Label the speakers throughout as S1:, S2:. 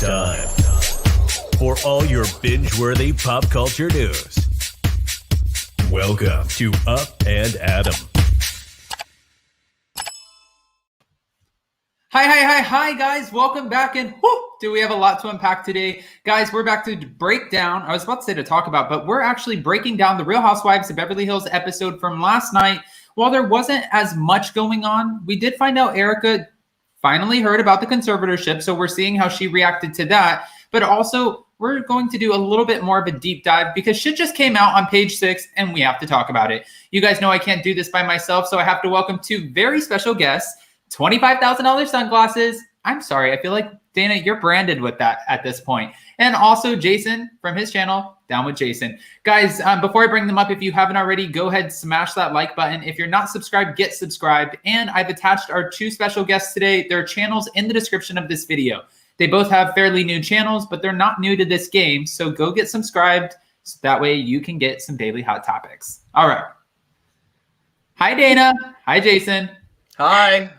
S1: It's time for all your binge-worthy pop culture news. Welcome to Up and Adam.
S2: Hi, guys. Welcome back. And do we have a lot to unpack today? Guys, we're back to break down. I was about to say to talk about, but we're actually breaking down the Real Housewives of Beverly Hills episode from last night. While there wasn't as much going on, we did find out Erika finally heard about the conservatorship. So we're seeing how she reacted to that. But also, we're going to do a little bit more of a deep dive because shit just came out on page 6 and we have to talk about it. You guys know I can't do this by myself, so I have to welcome two very special guests. $25,000 sunglasses. I'm sorry. I feel like, Dana, you're branded with that at this point. And also Jason from his channel, Down with Jason. Guys, before I bring them up, if you haven't already, go ahead, smash that like button. If you're not subscribed, get subscribed. And I've attached our two special guests today. Their channels in the description of this video. They both have fairly new channels, but they're not new to this game. So go get subscribed. So that way you can get some daily hot topics. All right. Hi, Dana. Hi, Jason.
S3: Hi.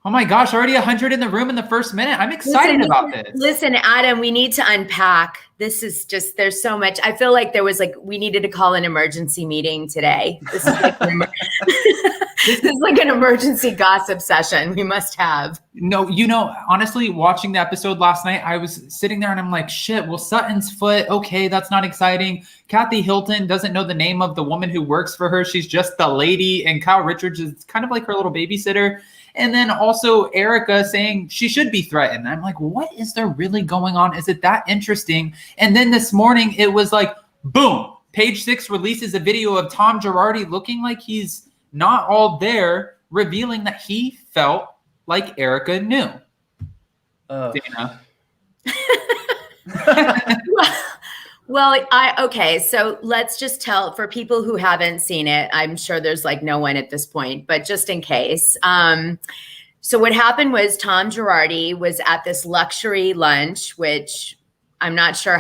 S2: Oh my gosh, already 100 in the room in the first minute. I'm excited about this.
S4: Listen, Adam, we need to unpack. This is just, there's so much. I feel like we needed to call an emergency meeting today. This is like this is like an emergency gossip session we must have.
S2: No, honestly, watching the episode last night, I was sitting there and I'm like, shit, well, Sutton's foot, okay, that's not exciting. Kathy Hilton doesn't know the name of the woman who works for her. She's just the lady. And Kyle Richards is kind of like her little babysitter. And then also Erika saying she should be threatened. I'm like, what is there really going on? Is it that interesting? And then this morning it was like, boom, page 6 releases a video of Tom Girardi looking like he's not all there, revealing that he felt like Erika knew. Dana.
S4: Well, okay, so let's just tell for people who haven't seen it. I'm sure there's like no one at this point, but just in case. So what happened was Tom Girardi was at this luxury lunch, which I'm not sure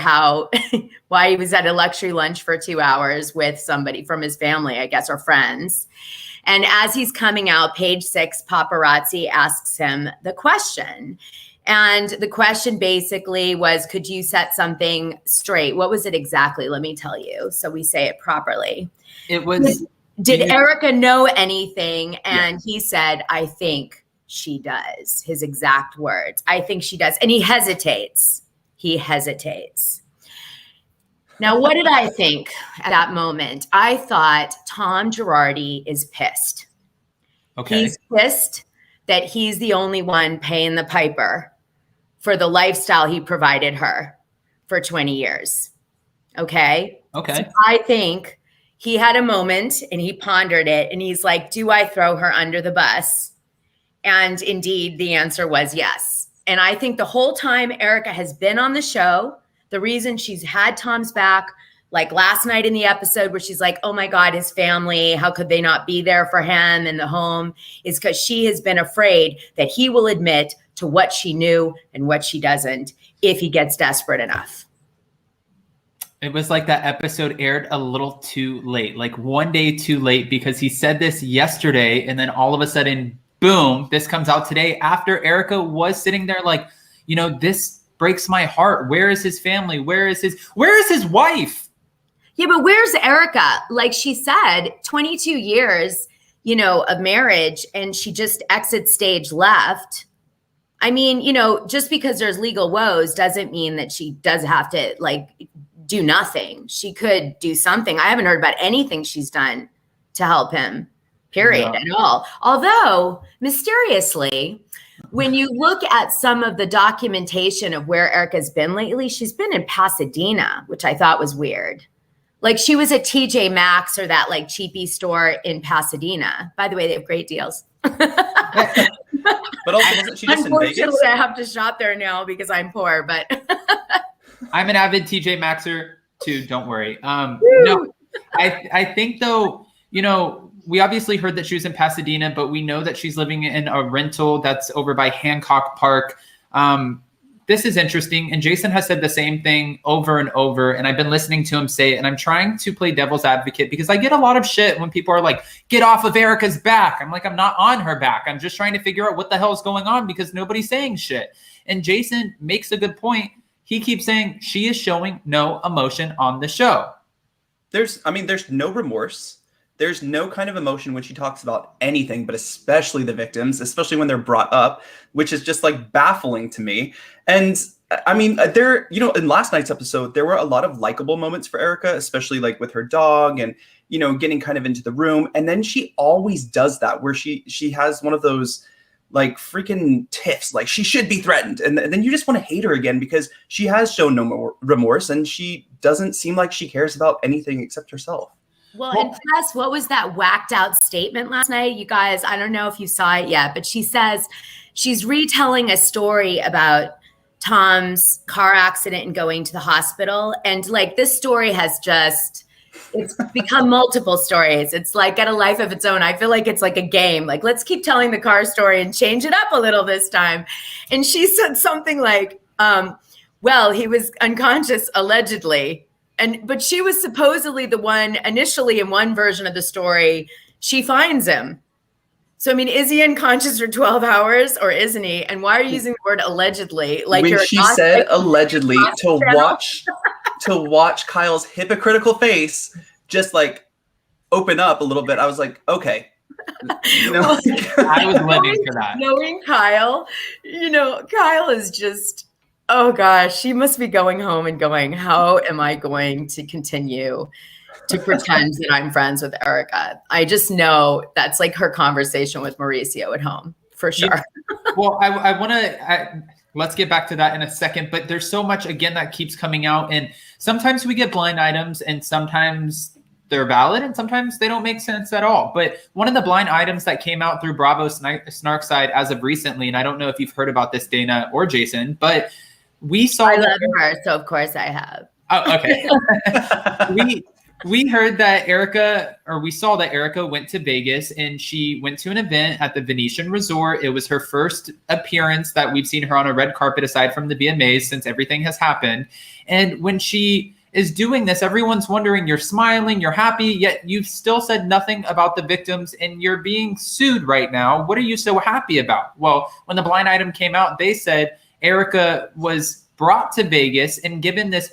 S4: why he was at a luxury lunch for 2 hours with somebody from his family, I guess, or friends. And as he's coming out, page 6, paparazzi asks him the question. And the question basically was, could you set something straight? What was it exactly? Let me tell you, so we say it properly.
S2: It was...
S4: Did Erika know anything? And he said, I think she does. His exact words. I think she does. And he hesitates. Now, what did I think at that moment? I thought Tom Girardi is pissed. Okay. He's pissed that he's the only one paying the piper for the lifestyle he provided her for 20 years. Okay?
S2: Okay.
S4: So I think he had a moment and he pondered it and he's like, do I throw her under the bus? And indeed, the answer was yes. And I think the whole time Erika has been on the show, the reason she's had Tom's back, like last night in the episode where she's like, oh my God, his family, how could they not be there for him in the home, is because she has been afraid that he will admit to what she knew and what she doesn't if he gets desperate enough.
S2: It was like that episode aired a little too late, like one day too late, because he said this yesterday and then all of a sudden, boom, this comes out today after Erika was sitting there like, this breaks my heart. Where is his family? Where is his wife?
S4: Yeah, but where's Erika? Like she said, 22 years, of marriage, and she just exits stage left. I mean, just because there's legal woes doesn't mean that she does have to do nothing. She could do something. I haven't heard about anything she's done to help him, period, at all. Although, mysteriously, when you look at some of the documentation of where Erika's been lately, she's been in Pasadena, which I thought was weird. Like she was at TJ Maxx or that cheapy store in Pasadena. By the way, they have great deals.
S3: But also, wasn't she just in Vegas?
S4: Unfortunately, I have to shop there now because I'm poor, but
S2: I'm an avid TJ Maxxer too. Don't worry. No, I think though, we obviously heard that she was in Pasadena, but we know that she's living in a rental that's over by Hancock Park. this is interesting. And Jason has said the same thing over and over. And I've been listening to him say it. And I'm trying to play devil's advocate because I get a lot of shit when people are like, get off of Erika's back. I'm like, I'm not on her back. I'm just trying to figure out what the hell is going on because nobody's saying shit. And Jason makes a good point. He keeps saying she is showing no emotion on the show.
S3: There's no remorse. There's no kind of emotion when she talks about anything, but especially the victims, especially when they're brought up, which is just like baffling to me. And I mean, in last night's episode, there were a lot of likable moments for Erika, especially like with her dog and, getting kind of into the room. And then she always does that where she has one of those like freaking tiffs, like she should be threatened. And then you just want to hate her again because she has shown no more remorse and she doesn't seem like she cares about anything except herself.
S4: Well, and plus, what was that whacked out statement last night? You guys, I don't know if you saw it yet, but she says she's retelling a story about Tom's car accident and going to the hospital. And like this story has it's become multiple stories. It's like got a life of its own. I feel like it's like a game. Like, let's keep telling the car story and change it up a little this time. And she said something like, well, he was unconscious allegedly. But she was supposedly the one initially in one version of the story, she finds him. So, I mean, is he unconscious for 12 hours or isn't he? And why are you using the word allegedly? Like
S3: when she said allegedly to watch Kyle's hypocritical face just like open up a little bit, I was like, okay.
S2: I was living for that.
S4: Knowing Kyle, Kyle is just... Oh gosh, she must be going home and going, how am I going to continue to pretend that I'm friends with Erika? I just know that's like her conversation with Mauricio at home, for sure.
S2: Yeah. Well, I want to, let's get back to that in a second, but there's so much, again, that keeps coming out. And sometimes we get blind items and sometimes they're valid and sometimes they don't make sense at all. But one of the blind items that came out through Bravo Snark side as of recently, and I don't know if you've heard about this, Dana or Jason, but we saw.
S4: I love her, so of course I have.
S2: Oh, okay. we heard that we saw that Erika went to Vegas and she went to an event at the Venetian Resort. It was her first appearance that we've seen her on a red carpet aside from the VMAs since everything has happened. And when she is doing this, everyone's wondering, you're smiling, you're happy, yet you've still said nothing about the victims and you're being sued right now. What are you so happy about? Well, when the blind item came out, they said Erika was brought to Vegas and given this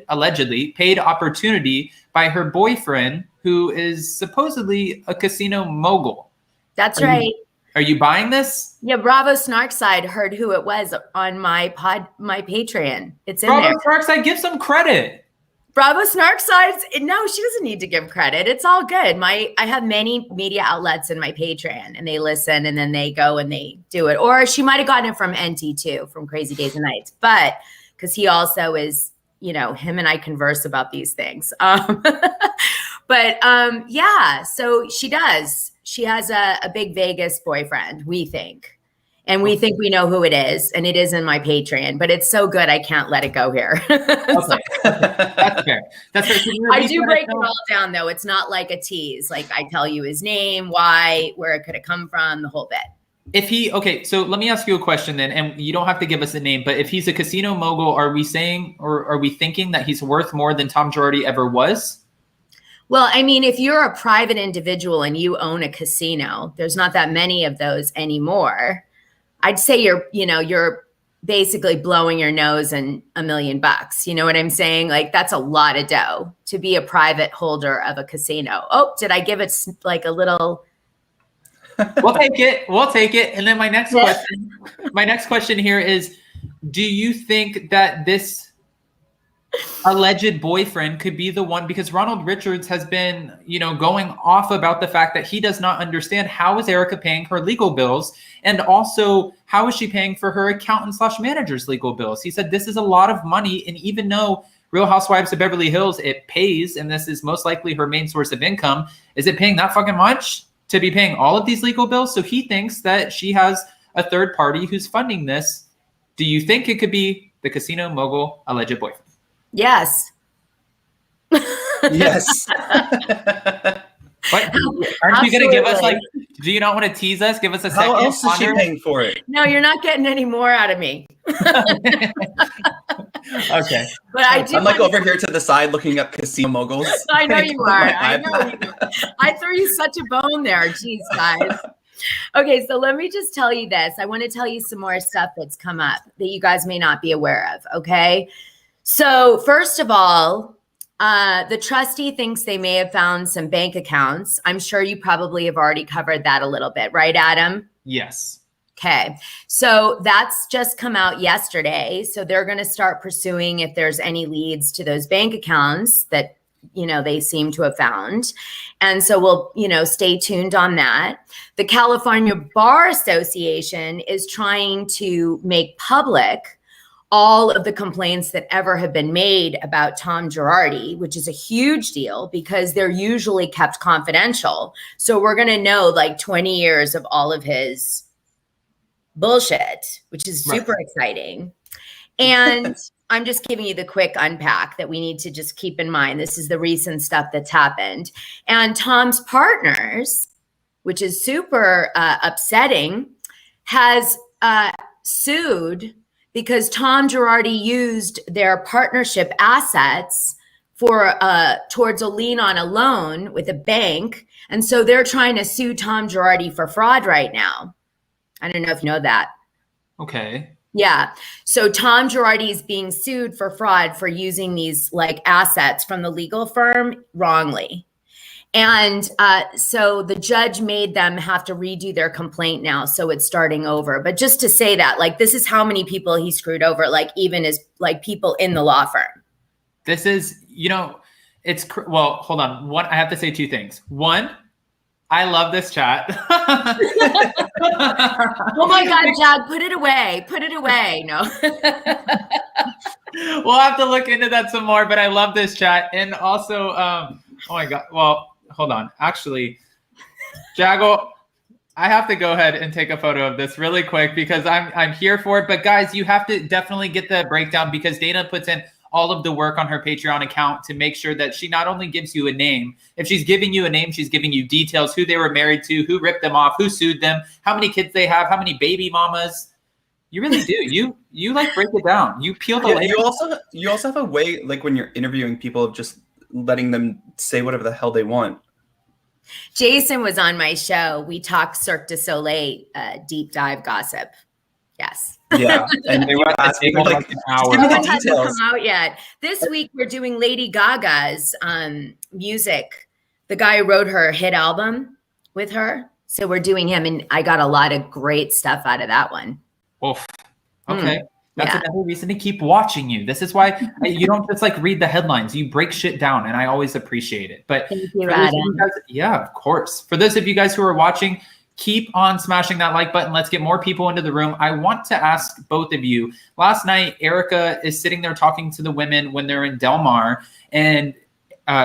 S2: allegedly paid opportunity by her boyfriend, who is supposedly a casino mogul.
S4: That's right.
S2: Are you buying this?
S4: Yeah, Bravo Snarkside heard who it was on my Patreon. It's in
S2: Bravo
S4: there.
S2: Snarkside, give some credit.
S4: Bravo Snarkside's, no, she doesn't need to give credit. It's all good. I have many media outlets in my Patreon and they listen and then they go and they do it. Or she might have gotten it from NT too, from Crazy Days and Nights. But because he also is, him and I converse about these things. Yeah, so she does. She has a big Vegas boyfriend, we think. And we think we know who it is, and it is in my Patreon, but it's so good I can't let it go here.
S2: Okay. That's fair.
S4: I do break it all down, though. It's not like a tease. Like I tell you his name, why, where it could have come from, the whole bit.
S2: So let me ask you a question then, and you don't have to give us a name, but if he's a casino mogul, are we saying or are we thinking that he's worth more than Tom Girardi ever was?
S4: Well, I mean, if you're a private individual and you own a casino, there's not that many of those anymore. I'd say you're basically blowing your nose in $1 million. You know what I'm saying? Like that's a lot of dough to be a private holder of a casino. Oh, did I give it like a little?
S2: We'll take it. And then my next question here is, do you think that this alleged boyfriend could be the one, because Ronald Richards has been, going off about the fact that he does not understand how is Erika paying her legal bills, and also how is she paying for her accountant/manager's legal bills. He said this is a lot of money, and even though Real Housewives of Beverly Hills, it pays, and this is most likely her main source of income, is it paying that fucking much to be paying all of these legal bills? So he thinks that she has a third party who's funding this. Do you think it could be the casino mogul alleged boyfriend?
S4: Yes.
S3: Yes.
S2: What? Aren't you going to give us
S4: Absolutely.
S2: do you not want to tease us? Give us a second.
S3: How else is she
S2: Ponder?
S3: paying for it?
S4: No, you're not getting any more out of me.
S2: Okay.
S4: But I do.
S3: I'm like over here to the side looking up casino moguls.
S4: I know you are. I know
S3: iPad.
S4: you are. I threw you such a bone there. Jeez, guys. Okay, so let me just tell you this. I want to tell you some more stuff that's come up that you guys may not be aware of, okay? So first of all, the trustee thinks they may have found some bank accounts. I'm sure you probably have already covered that a little bit, right, Adam?
S2: Yes.
S4: Okay, so that's just come out yesterday. So they're going to start pursuing if there's any leads to those bank accounts that, you know, they seem to have found. And so we'll, you know, stay tuned on that. The California Bar Association is trying to make public all of the complaints that ever have been made about Tom Girardi, which is a huge deal because they're usually kept confidential. So we're going to know like 20 years of all of his bullshit, which is super exciting. And I'm just giving you the quick unpack that we need to just keep in mind. This is the recent stuff that's happened. And Tom's partners, which is super upsetting, has sued because Tom Girardi used their partnership assets for towards a lien on a loan with a bank. And so they're trying to sue Tom Girardi for fraud right now. I don't know if you know that.
S2: Okay.
S4: Yeah. So Tom Girardi is being sued for fraud for using these like assets from the legal firm wrongly. And so the judge made them have to redo their complaint now. So it's starting over. But just to say that, like, this is how many people he screwed over, like even as like people in the law firm.
S2: This is, you know, well, hold on. One, I have to say two things. One, I love this chat.
S4: Oh my God, Jag, put it away. Put it away. No.
S2: We'll have to look into that some more, but I love this chat. And also, oh my God. Well, hold on. Actually, Jago, I have to go ahead and take a photo of this really quick because I'm here for it. But guys, you have to definitely get the breakdown because Dana puts in all of the work on her Patreon account to make sure that she not only gives you a name. If she's giving you a name, she's giving you details, who they were married to, who ripped them off, who sued them, how many kids they have, how many baby mamas. You really do. You like break it down. You peel the layer.
S3: You also have a way, like when you're interviewing people, of just letting them say whatever the hell they want.
S4: Jason was on my show. We talked Cirque du Soleil deep dive gossip. Yes.
S3: Yeah, and they were asking like
S2: an hour.
S3: give me the
S4: It hasn't
S3: details.
S4: come out yet. This week we're doing Lady Gaga's music. The guy who wrote her hit album with her. So we're doing him, and I got a lot of great stuff out of that one.
S2: Oof. Okay. That's
S4: yeah.
S2: another reason to keep watching you. This is why you don't just like read the headlines. You break shit down, and I always appreciate it. But
S4: Thank you,
S2: for those of
S4: Adam.
S2: you guys, yeah, of course. For those of you guys who are watching, keep on smashing that like button. Let's get more people into the room. I want to ask both of you. Last night, Erika is sitting there talking to the women when they're in Del Mar, and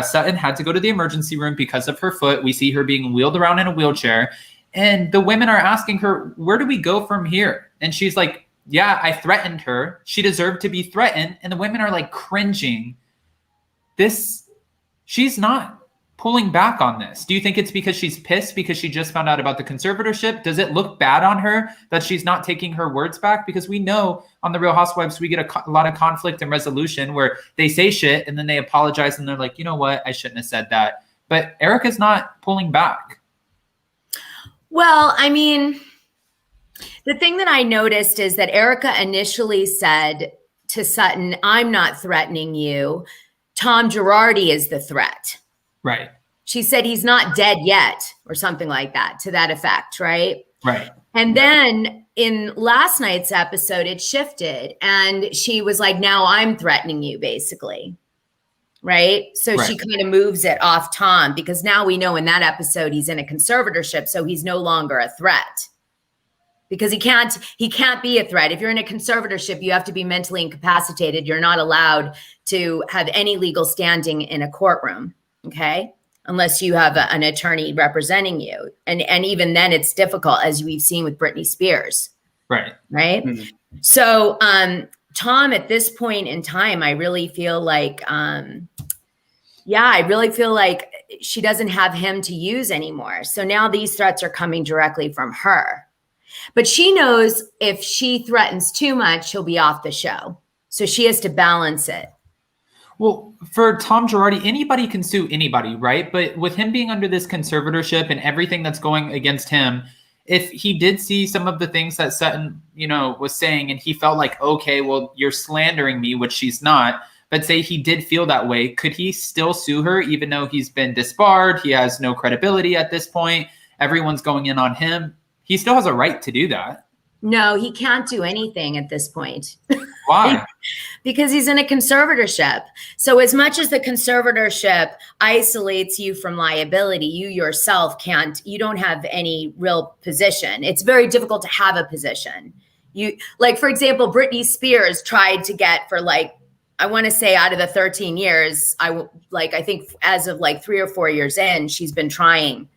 S2: Sutton had to go to the emergency room because of her foot. We see her being wheeled around in a wheelchair, and the women are asking her, where do we go from here? And she's like, yeah, I threatened her. She deserved to be threatened. And the women are like cringing. She's not pulling back on this. Do you think it's because she's pissed because she just found out about the conservatorship? Does it look bad on her that she's not taking her words back? Because we know on the Real Housewives, we get a lot of conflict and resolution where they say shit and then they apologize and they're like, you know what? I shouldn't have said that. But Erika's not pulling back.
S4: Well, I mean, the thing that I noticed is that Erika initially said to Sutton, I'm not threatening you. Tom Girardi is the threat.
S2: Right.
S4: She said he's not dead yet or something like that, to that effect, right?
S2: Right.
S4: And then in last night's episode, it shifted and she was like, now I'm threatening you, basically. Right? So she kind of moves it off Tom because now we know in that episode he's in a conservatorship, so he's no longer a threat. Because he can't be a threat. If you're in a conservatorship, you have to be mentally incapacitated. You're not allowed to have any legal standing in a courtroom, okay? Unless you have an attorney representing you. And even then it's difficult, as we've seen with Britney Spears.
S2: Right.
S4: Right? Mm-hmm. So Tom, at this point in time, I really feel like, she doesn't have him to use anymore. So now these threats are coming directly from her. But she knows if she threatens too much, she'll be off the show. So she has to balance it.
S2: Well, for Tom Girardi, anybody can sue anybody, right? But with him being under this conservatorship and everything that's going against him, if he did see some of the things that Sutton, was saying, and he felt like, okay, well, you're slandering me, which she's not, but say he did feel that way, could he still sue her even though he's been disbarred? He has no credibility at this point. Everyone's going in on him. He still has a right to do that.
S4: No, he can't do anything at this point.
S2: Why?
S4: Because he's in a conservatorship. So as much as the conservatorship isolates you from liability, you yourself you don't have any real position. It's very difficult to have a position. For example, Britney Spears tried to get for I want to say out of the 13 years, I think as of 3 or 4 years in, she's been trying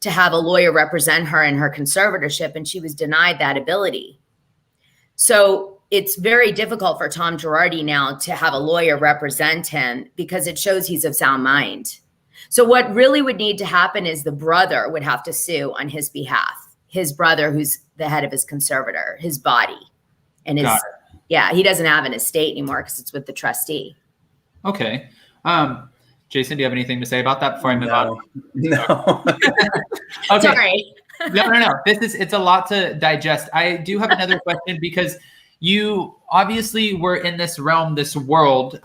S4: to have a lawyer represent her in her conservatorship, and she was denied that ability. So it's very difficult for Tom Girardi now to have a lawyer represent him because it shows he's of sound mind. So what really would need to happen is the brother would have to sue on his behalf. His brother, who's the head of his conservator, his body. And he doesn't have an estate anymore because it's with the trustee.
S2: Okay. Jason, do you have anything to say about that before I move on?
S3: No.
S2: Okay.
S4: Sorry.
S2: No. It's a lot to digest. I do have another question because you obviously were in this realm, this world.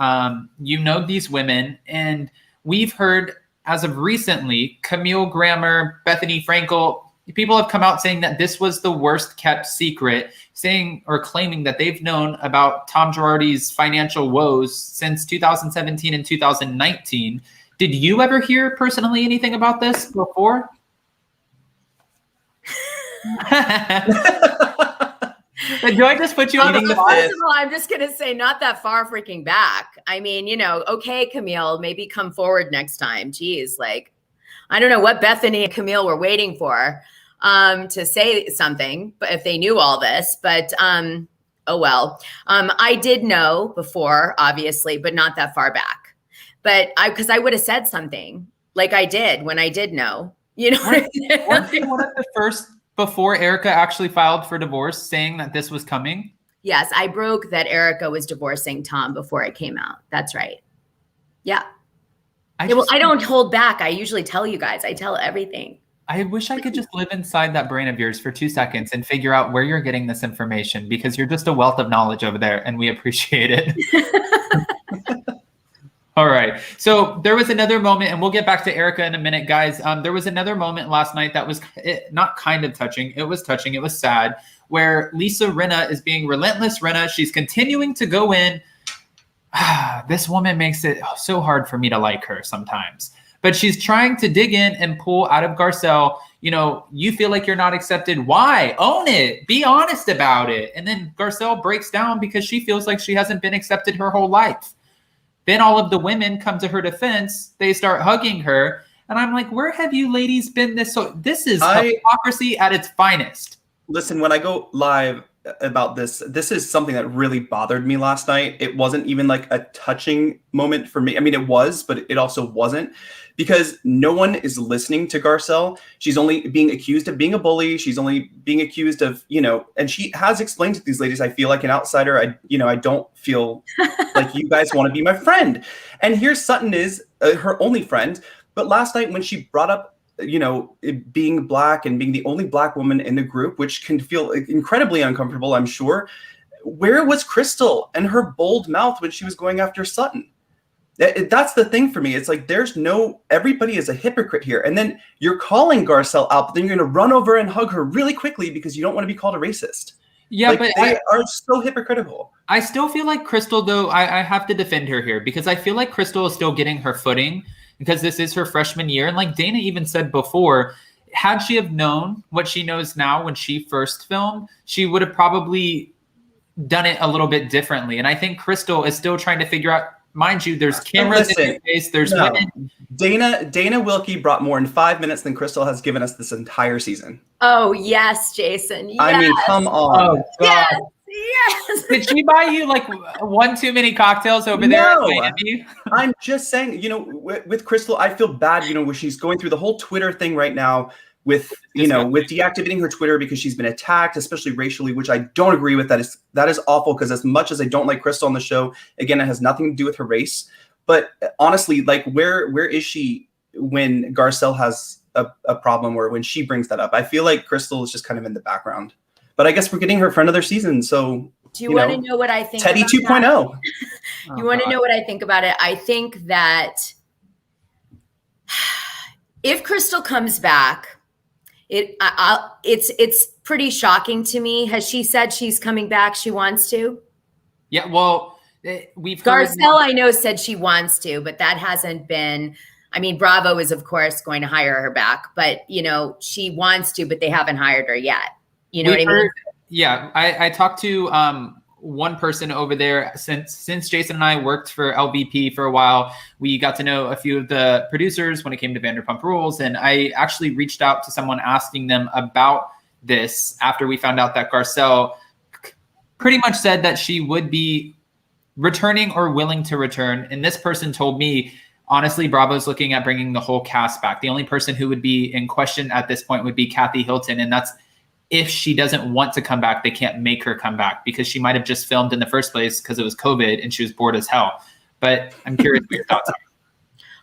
S2: You know these women, and we've heard as of recently, Camille Grammer, Bethany Frankel, people have come out saying that this was the worst kept secret, saying or claiming that they've known about Tom Girardi's financial woes since 2017 and 2019. Did you ever hear personally anything about this before? Do I just put you on the spot?
S4: First of all, I'm just going to say not that far freaking back. I mean, okay, Camille, maybe come forward next time. Geez, I don't know what Bethany and Camille were waiting for to say something, but if they knew all this, but oh well. I did know before, obviously, but not that far back. But because I would have said something like I did when I did know.
S2: Weren't you one of the first before Erika actually filed for divorce saying that this was coming?
S4: Yes, I broke that Erika was divorcing Tom before it came out. That's right. Yeah. I don't hold back. I usually tell you guys. I tell everything.
S2: I wish I could just live inside that brain of yours for 2 seconds and figure out where you're getting this information, because you're just a wealth of knowledge over there and we appreciate it. All right. So there was another moment, and we'll get back to Erika in a minute, guys. There was another moment last night that was not kind of touching. It was touching. It was sad, where Lisa Rinna is being relentless Rinna. She's continuing to go in. This woman makes it so hard for me to like her sometimes. But she's trying to dig in and pull out of Garcelle. You feel like you're not accepted. Why? Own it. Be honest about it. And then Garcelle breaks down because she feels like she hasn't been accepted her whole life. Then all of the women come to her defense. They start hugging her. And I'm like, where have you ladies been this? So this is hypocrisy at its finest.
S3: Listen, when I go live about this is something that really bothered me last night. It wasn't even like a touching moment for me. I mean, it was, but it also wasn't, because no one is listening to Garcelle. She's only being accused of being a bully. She's only being accused of, and she has explained to these ladies, I feel like an outsider. I don't feel like you guys want to be my friend. And here Sutton is her only friend. But last night when she brought up, being Black and being the only Black woman in the group, which can feel incredibly uncomfortable, I'm sure. Where was Crystal and her bold mouth when she was going after Sutton? That's the thing for me. It's like everybody is a hypocrite here. And then you're calling Garcelle out, but then you're going to run over and hug her really quickly because you don't want to be called a racist.
S2: Yeah, but
S3: they are so hypocritical.
S2: I still feel like Crystal, though, I have to defend her here because I feel like Crystal is still getting her footing, because this is her freshman year. And like Dana even said before, had she have known what she knows now when she first filmed, she would have probably done it a little bit differently. And I think Crystal is still trying to figure out, mind you, there's cameras in your face, there's women.
S3: Dana Wilkey brought more in 5 minutes than Crystal has given us this entire season.
S4: Oh, yes, Jason. Yes.
S3: I mean, come on.
S2: Oh, God.
S4: Yes.
S2: Did she buy you like one too many cocktails over there in Miami?
S3: I'm just saying, you know, with Crystal, I feel bad, you know, when she's going through the whole Twitter thing right now with, you know, with deactivating her Twitter because she's been attacked, especially racially, which I don't agree with. That is awful, because as much as I don't like Crystal on the show, again, it has nothing to do with her race. But honestly, like, where is she when Garcelle has a problem, or when she brings that up? I feel like Crystal is just kind of in the background. But I guess we're getting her for another season, so
S4: do you want to know what I think?
S3: Teddy 2.0.
S4: You want to know what I think about it? I think that if Crystal comes back, it's pretty shocking to me. Has she said she's coming back? She wants to?
S2: Yeah, well, we've
S4: Garcelle, I know, said she wants to, but that hasn't been. I mean, Bravo is, of course, going to hire her back, but, you know, she wants to, but they haven't hired her yet. You know what I mean?
S2: Yeah, I talked to one person over there. Since Jason and I worked for LVP for a while, we got to know a few of the producers when it came to Vanderpump Rules, and I actually reached out to someone asking them about this after we found out that Garcelle pretty much said that she would be returning or willing to return, and this person told me, honestly, Bravo's looking at bringing the whole cast back. The only person who would be in question at this point would be Kathy Hilton, and that's if she doesn't want to come back. They can't make her come back because she might have just filmed in the first place because it was COVID and she was bored as hell. But I'm curious what your thoughts are.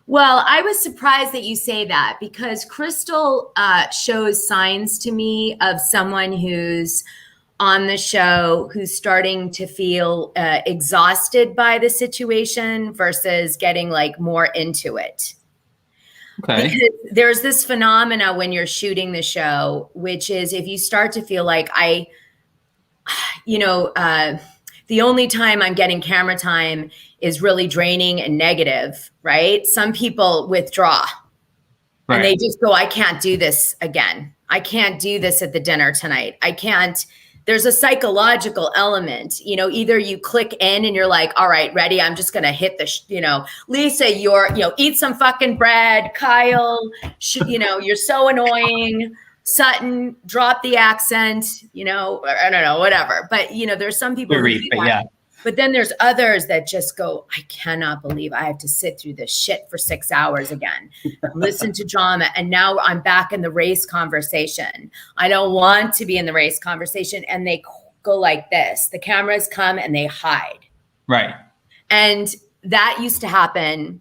S4: Well, I was surprised that you say that, because Crystal shows signs to me of someone who's on the show who's starting to feel exhausted by the situation versus getting like more into it.
S2: Okay.
S4: Because there's this phenomena when you're shooting the show, which is if you start to feel like the only time I'm getting camera time is really draining and negative, right? Some people withdraw and they just go, I can't do this again. I can't do this at the dinner tonight. I can't. There's a psychological element, you know, either you click in and you're like, all right, ready. I'm just going to hit Lisa, eat some fucking bread. Kyle, you're so annoying. Sutton, drop the accent, I don't know, whatever. But, there's some people. But then there's others that just go, I cannot believe I have to sit through this shit for 6 hours again, listen to drama. And now I'm back in the race conversation. I don't want to be in the race conversation. And they go like this. The cameras come and they hide.
S2: Right.
S4: And that used to happen,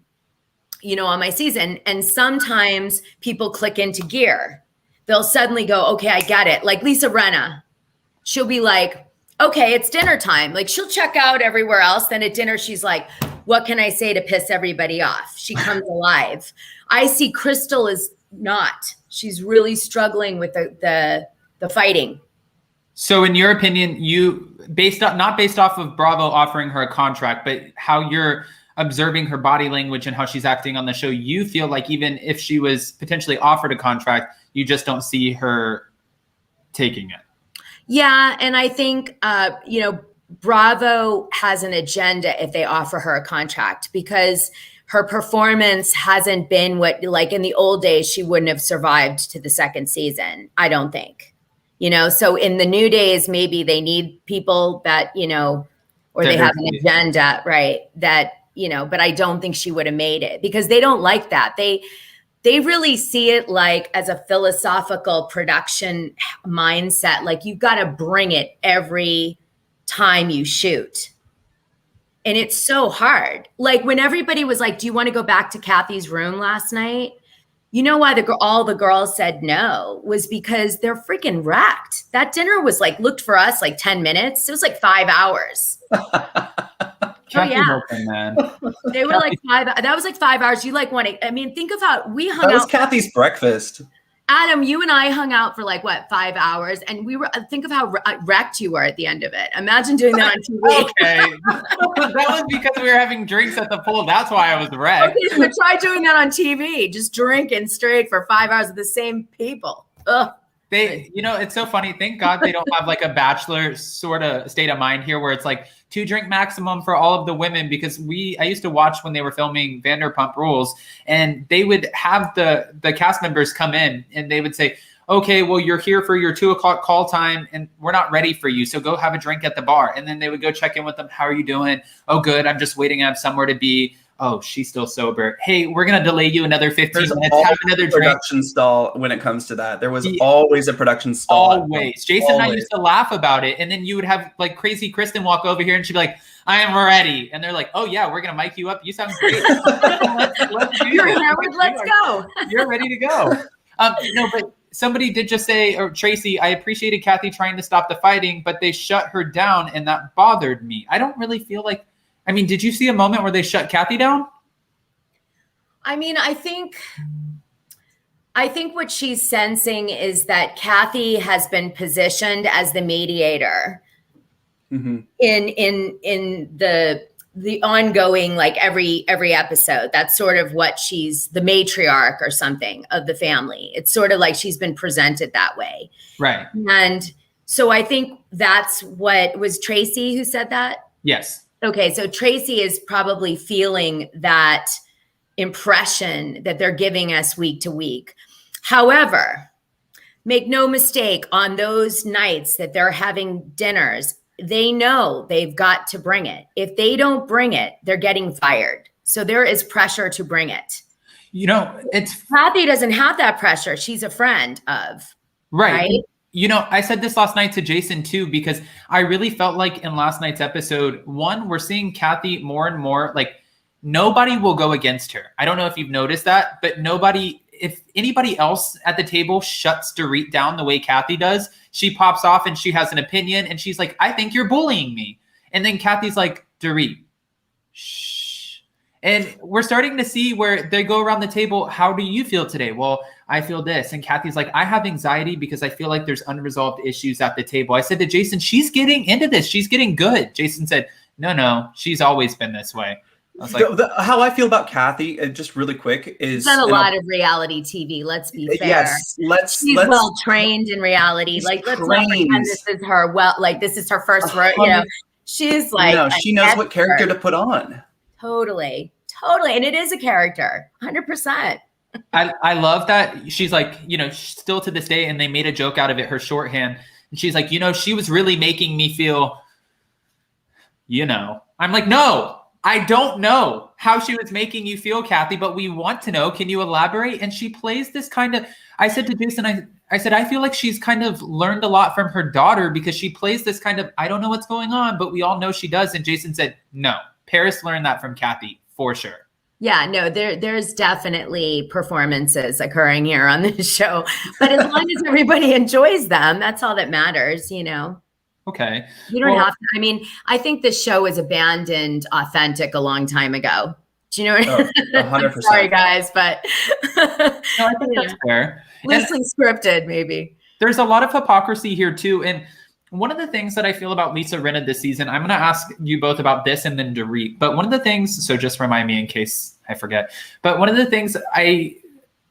S4: on my season. And sometimes people click into gear. They'll suddenly go, okay, I get it. Like Lisa Rinna, she'll be like, okay, it's dinner time. Like she'll check out everywhere else. Then at dinner, she's like, what can I say to piss everybody off? She comes alive. I see Crystal is not. She's really struggling with the fighting.
S2: So in your opinion, not based off of Bravo offering her a contract, but how you're observing her body language and how she's acting on the show, you feel like even if she was potentially offered a contract, you just don't see her taking it.
S4: Yeah. And I think, Bravo has an agenda if they offer her a contract, because her performance hasn't been like in the old days, she wouldn't have survived to the second season. I don't think, so in the new days, maybe they need people that, or they have an agenda, right. That, but I don't think she would have made it because they don't like that. They really see it like as a philosophical production mindset. Like you've got to bring it every time you shoot. And it's so hard. Like when everybody was like, do you want to go back to Kathy's room last night? You know why all the girls said no was because they're freaking wrecked. That dinner was looked for us 10 minutes. It was 5 hours.
S2: Kathy
S4: Hilton, man. They were 5. That was 5 hours. You want to? I mean, think of how we hung out.
S3: That was Kathy's breakfast.
S4: Adam, you and I hung out for 5 hours, and we were. Think of how wrecked you were at the end of it. Imagine doing that on TV.
S2: Okay, that was because we were having drinks at the pool. That's why I was wrecked.
S4: Okay, but try doing that on TV. Just drinking straight for 5 hours with the same people. Ugh.
S2: It's so funny. Thank God they don't have a bachelor sort of state of mind here where it's 2 drink maximum for all of the women, because I used to watch when they were filming Vanderpump Rules, and they would have the cast members come in and they would say, okay, well, you're here for your 2:00 call time and we're not ready for you. So go have a drink at the bar. And then they would go check in with them. How are you doing? Oh, good. I'm just waiting. I have somewhere to be. Oh, she's still sober. Hey, we're going to delay you another 15 minutes. Have another drink.
S3: Production stall when it comes to that. There was always a production stall.
S2: Always. Jason and I used to laugh about it. And then you would have like crazy Kristen walk over here and she'd be like, I am ready. And they're like, oh, yeah, we're going to mic you up. You sound great. let's do this.
S4: Let's go.
S2: You're ready to go. No, but somebody did just say, or Tracy, I appreciated Kathy trying to stop the fighting, but they shut her down and that bothered me. I don't really feel like, I mean, did you see a moment where they shut Kathy down?
S4: I mean, I think what she's sensing is that Kathy has been positioned as the mediator in the ongoing, like every episode. That's sort of what she's the matriarch or something of the family. It's sort of like she's been presented that way.
S2: Right.
S4: And so I think that's what was Tracy who said that?
S2: Yes.
S4: Okay. So Tracy is probably feeling that impression that they're giving us week to week. However, make no mistake, on those nights that they're having dinners, they know they've got to bring it. If they don't bring it, they're getting fired. So there is pressure to bring it.
S2: You know,
S4: Kathy doesn't have that pressure. She's a friend of.
S2: Right? You know, I said this last night to Jason too, because I really felt like in last night's episode, one, we're seeing Kathy more and more, like nobody will go against her. I don't know if you've noticed that, but if anybody else at the table shuts Dorit down the way Kathy does, she pops off and she has an opinion and she's like, I think you're bullying me. And then Kathy's like, Dorit, shh. And we're starting to see where they go around the table. How do you feel today? Well, I feel this. And Kathy's like, I have anxiety because I feel like there's unresolved issues at the table. I said to Jason, she's getting into this. She's getting good. Jason said, no, she's always been this way. I was like,
S3: how I feel about Kathy, just really quick, is
S4: done a lot of reality TV. Let's be fair.
S3: Yes,
S4: she's well trained in reality. Like, let's not pretend this is her. Well, like this is her first, you know. She's like,
S3: no, she knows what character to put on.
S4: Totally, and it is a character, 100%.
S2: I love that she's like, you know, still to this day, and they made a joke out of it. Her shorthand, and she's like, you know, she was really making me feel, you know, I'm like, no. I don't know how she was making you feel, Kathy, but we want to know. Can you elaborate? And she plays this kind of, I said to Jason, I said, I feel like she's kind of learned a lot from her daughter because she plays this kind of, I don't know what's going on, but we all know she does. And Jason said, no, Paris learned that from Kathy for sure.
S4: Yeah, no, there's definitely performances occurring here on this show, but as long as everybody enjoys them, that's all that matters, you know?
S2: Okay.
S4: You don't have to. I mean, I think this show was abandoned authentic a long time ago. Do you know what I mean?
S3: 100%.
S4: Sorry, guys, but
S2: no, I think that's fair.
S4: Loosely scripted, maybe.
S2: There's a lot of hypocrisy here too. And one of the things that I feel about Lisa Rinna this season, I'm going to ask you both about this and then Dorit. But one of the things, so just remind me in case I forget. But one of the things I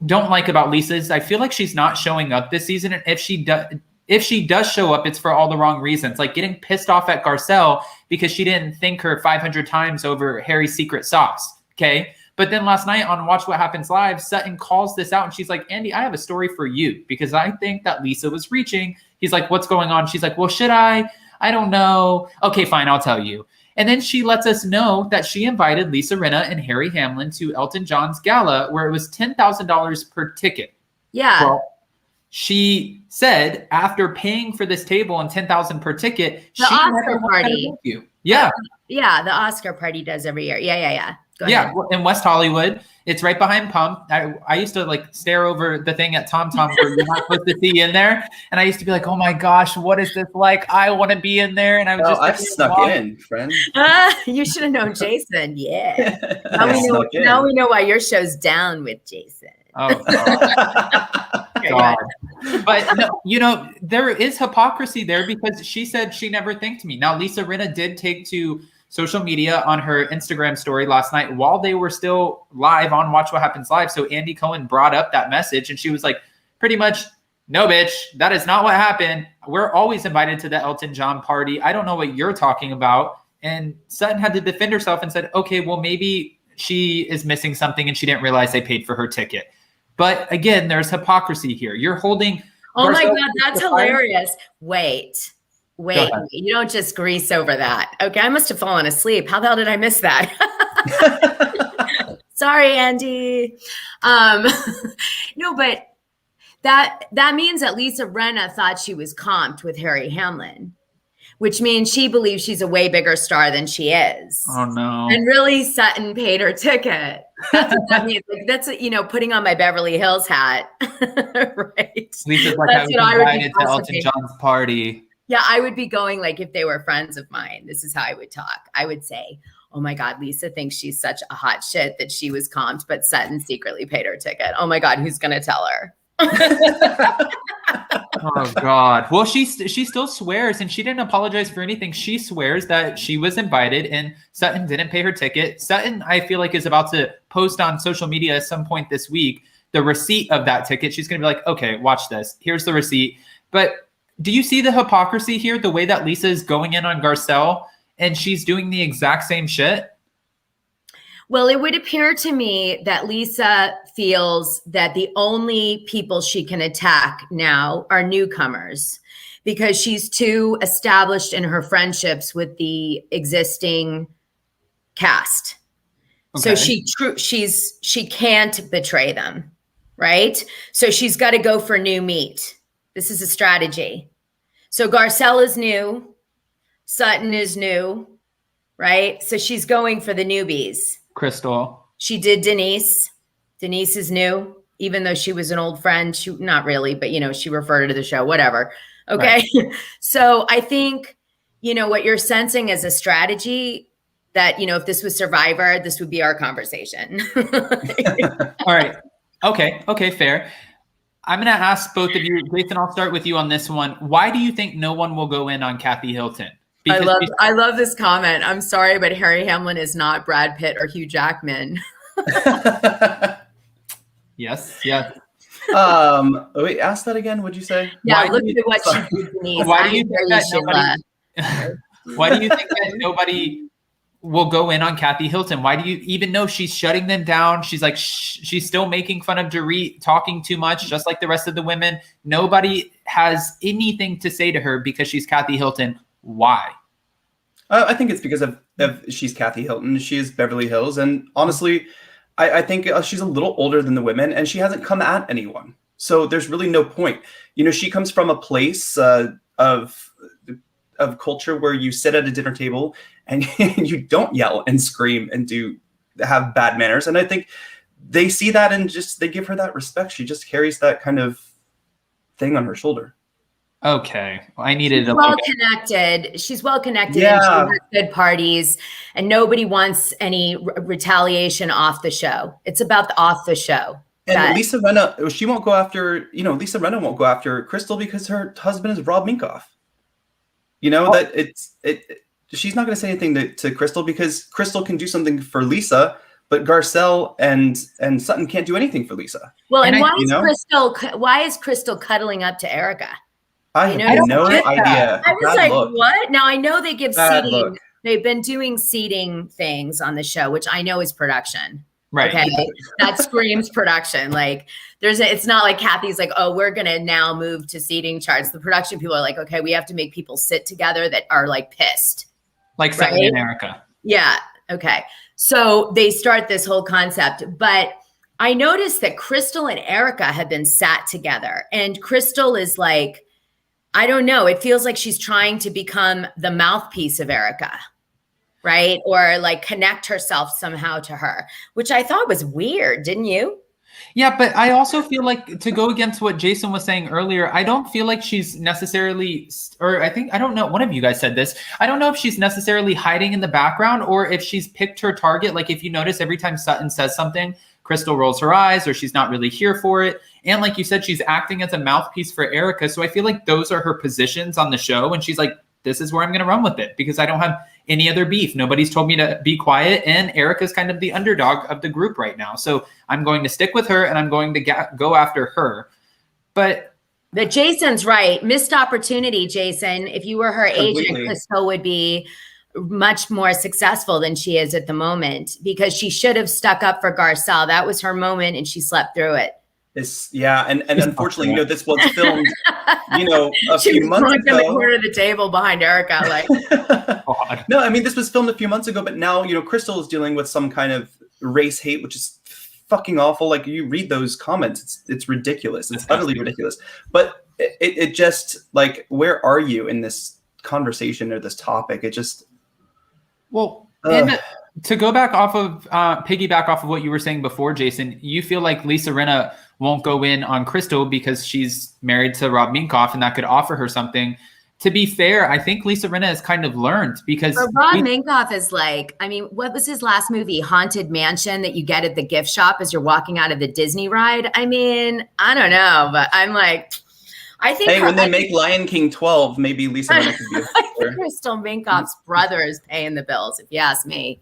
S2: don't like about Lisa is I feel like she's not showing up this season. And if she does show up, it's for all the wrong reasons, like getting pissed off at Garcelle because she didn't thank her 500 times over Harry's secret sauce. Okay. But then last night on Watch What Happens Live, Sutton calls this out and she's like, Andy, I have a story for you because I think that Lisa was reaching. He's like, what's going on? She's like, well, should I? I don't know. Okay, fine. I'll tell you. And then she lets us know that she invited Lisa Rinna and Harry Hamlin to Elton John's gala where it was $10,000 per ticket.
S4: Yeah.
S2: Well, she said after paying for this table and $10,000 per ticket,
S4: the Oscar party.
S2: Yeah.
S4: Yeah, the Oscar party does every year. Yeah. Go
S2: yeah,
S4: ahead.
S2: In West Hollywood. It's right behind Pump. I used to like stare over the thing at Tom where you're not supposed to see in there. And I used to be like, oh my gosh, what is this like? I want to be in there. And I was
S3: I've snuck in, friend.
S4: You should have known Jason. Yeah. Now we know why your show's down with Jason.
S2: Oh, God. But no, you know, there is hypocrisy there because she said she never thanked me. Now, Lisa Rinna did take to social media on her Instagram story last night while they were still live on Watch What Happens Live. So Andy Cohen brought up that message and she was like, pretty much, no, bitch, that is not what happened. We're always invited to the Elton John party. I don't know what you're talking about. And Sutton had to defend herself and said, okay, well, maybe she is missing something and she didn't realize they paid for her ticket. But again, there's hypocrisy here. You're holding
S4: Oh my
S2: Garcelle
S4: God, that's hilarious. Wait, you don't just grease over that. Okay, I must have fallen asleep. How the hell did I miss that? Sorry, Andy. No, but that means that Lisa Rinna thought she was comped with Harry Hamlin, which means she believes she's a way bigger star than she is.
S2: Oh no.
S4: And really Sutton paid her ticket. That's what that means. Like, that's, putting on my Beverly Hills hat. Right.
S2: Lisa's like, I was invited to Elton John's party.
S4: Yeah, I would be going like if they were friends of mine. This is how I would talk. I would say, oh my God, Lisa thinks she's such a hot shit that she was comped, but Sutton secretly paid her ticket. Oh my God, who's going to tell her?
S2: Oh God. Well, she still swears, and she didn't apologize for anything. She swears that she was invited and Sutton didn't pay her ticket. Sutton, I feel like, is about to post on social media at some point this week the receipt of that ticket. She's going to be like, okay, watch this. Here's the receipt. But do you see the hypocrisy here? The way that Lisa is going in on Garcelle and she's doing the exact same shit?
S4: Well, it would appear to me that Lisa feels that the only people she can attack now are newcomers because she's too established in her friendships with the existing cast. Okay. So she can't betray them, right? So she's got to go for new meat. This is a strategy. So Garcelle is new, Sutton is new, right? So she's going for the newbies.
S2: Crystal.
S4: She did Denise. Denise is new, even though she was an old friend. She not really, but she referred her to the show, whatever. Okay. Right. So I think, what you're sensing as a strategy that, if this was Survivor, this would be our conversation.
S2: All right. Okay. Fair. I'm going to ask both of you. Jason, I'll start with you on this one. Why do you think no one will go in on Kathy Hilton?
S4: I love this comment. I'm sorry, but Harry Hamlin is not Brad Pitt or Hugh Jackman.
S2: Yes.
S3: Wait, ask that again. What'd you say?
S4: Yeah, look at what she did, Denise.
S2: Why do you think that nobody will go in on Kathy Hilton? Why do you even know she's shutting them down? She's like, she's still making fun of Dorit, talking too much, just like the rest of the women. Nobody has anything to say to her because she's Kathy Hilton. Why?
S3: I think it's because of she's Kathy Hilton. She is Beverly Hills. And honestly, I think she's a little older than the women and she hasn't come at anyone. So there's really no point. She comes from a place of culture where you sit at a dinner table and you don't yell and scream and have bad manners. And I think they see that and they give her that respect. She just carries that kind of thing on her shoulder.
S2: Okay. I needed
S4: She's well connected. She's well connected.
S3: Yeah.
S4: And she has good parties and nobody wants any retaliation off the show. It's about the off the show.
S3: And Lisa Rinna, she won't go after, Lisa Rinna won't go after Crystal because her husband is Rob Minkoff. She's not going to say anything to Crystal because Crystal can do something for Lisa, but Garcelle and Sutton can't do anything for Lisa.
S4: Well, and why is Crystal cuddling up to Erika?
S3: I have no idea.
S4: I was like, what? Now I know they give seating. They've been doing seating things on the show, which I know is production.
S2: Right.
S4: Okay. That screams production. Like it's not like Kathy's like, oh, we're going to now move to seating charts. The production people are like, okay, we have to make people sit together that are like pissed.
S2: Like Sutton and Erika.
S4: Yeah. Okay. So they start this whole concept, but I noticed that Crystal and Erika have been sat together and Crystal is like, I don't know. It feels like she's trying to become the mouthpiece of Erika, right? Or like connect herself somehow to her, which I thought was weird. Didn't you?
S2: Yeah, but I also feel like, to go against what Jason was saying earlier, I don't feel like she's necessarily, or I don't know, one of you guys said this. I don't know if she's necessarily hiding in the background or if she's picked her target. Like if you notice, every time Sutton says something, Crystal rolls her eyes or she's not really here for it. And like you said, she's acting as a mouthpiece for Erika. So I feel like those are her positions on the show. And she's like, this is where I'm going to run with it because I don't have any other beef. Nobody's told me to be quiet. And Erika's kind of the underdog of the group right now. So I'm going to stick with her and I'm going to go after her. But
S4: Jason's right. Missed opportunity, Jason. If you were her agent, Crystal would be much more successful than she is at the moment because she should have stuck up for Garcelle. That was her moment and she slept through it.
S3: And unfortunately, this was filmed, a
S4: she
S3: few
S4: was
S3: months
S4: in the
S3: ago.
S4: corner of the table behind Erika, like.
S3: No, I mean, this was filmed a few months ago, but now, Crystal is dealing with some kind of race hate, which is fucking awful. Like, you read those comments, it's ridiculous. It's utterly ridiculous. But it just, like, where are you in this conversation or this topic? It just...
S2: Well, and to go back off of, piggyback off of what you were saying before, Jason, you feel like Lisa Rinna won't go in on Crystal because she's married to Rob Minkoff and that could offer her something. To be fair, I think Lisa Rinna has kind of learned because
S4: Rob Minkoff is like, I mean, what was his last movie? Haunted Mansion that you get at the gift shop as you're walking out of the Disney ride. I mean, I don't know, but I'm like, I think
S3: when they make Lion King 12, maybe Lisa Rinna could be a
S4: I Crystal Minkoff's brother is paying the bills, if you ask me.